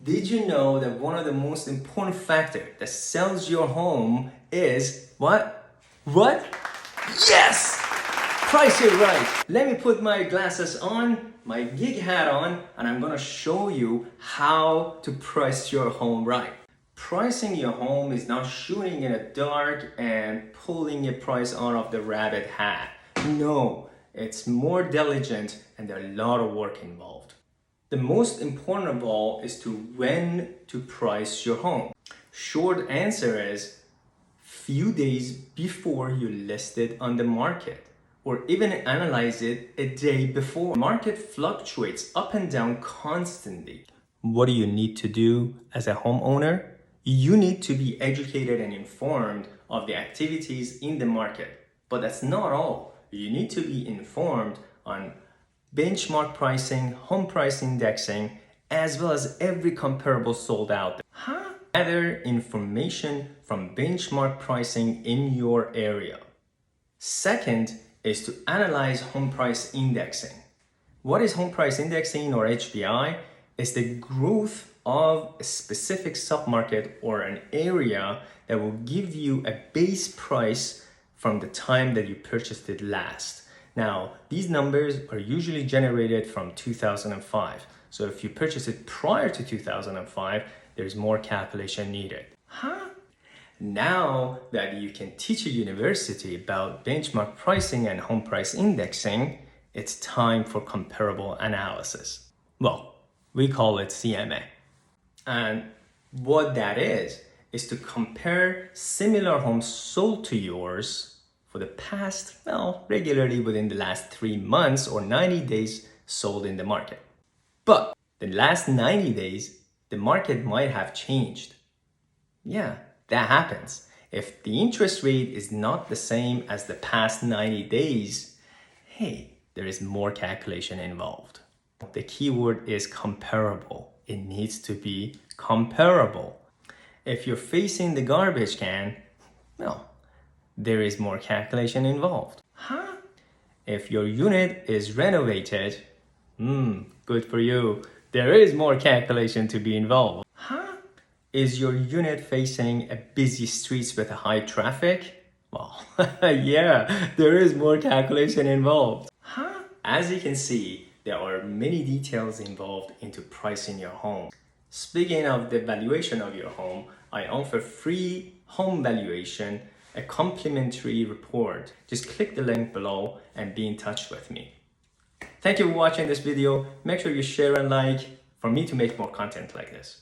Did you know that one of the most important factors that sells your home is what? What? Yes! Price it right. Let me put my glasses on, my gig hat on, and I'm gonna show you how to price your home right. Pricing your home is not shooting in the dark and pulling a price out of the rabbit hat. No, it's more diligent and there are a lot of work involved. The most important of all is to when to price your home. Short answer is few days before you list it on the market, or even analyze it a day before. The market fluctuates up and down constantly. What do you need to do as a homeowner? You need to be educated and informed of the activities in the market. But that's not all. You need to be informed on benchmark pricing, home price indexing, as well as every comparable sold out. Gather information from benchmark pricing in your area. Second is to analyze home price indexing. What is home price indexing, or HPI? It's the growth of a specific submarket or an area that will give you a base price from the time that you purchased it last. Now, these numbers are usually generated from 2005. So if you purchase it prior to 2005, there's more calculation needed. Now that you can teach a university about benchmark pricing and home price indexing, it's time for comparable analysis. Well, we call it CMA. And what that is to compare similar homes sold to yours for the past, regularly within the last 3 months or 90 days sold in the market. But the last 90 days, the market might have changed. Yeah, that happens. If the interest rate is not the same as the past 90 days, hey, there is more calculation involved. The keyword is comparable. It needs to be comparable. If you're facing the garbage can, there is more calculation involved. If your unit is renovated, good for you. There is more calculation to be involved. Is your unit facing a busy streets with high traffic? Well, yeah, there is more calculation involved. As you can see, there are many details involved into pricing your home. Speaking of the valuation of your home, I offer free home valuation, a complimentary report. Just click the link below and be in touch with me. Thank you for watching this video. Make sure you share and like for me to make more content like this.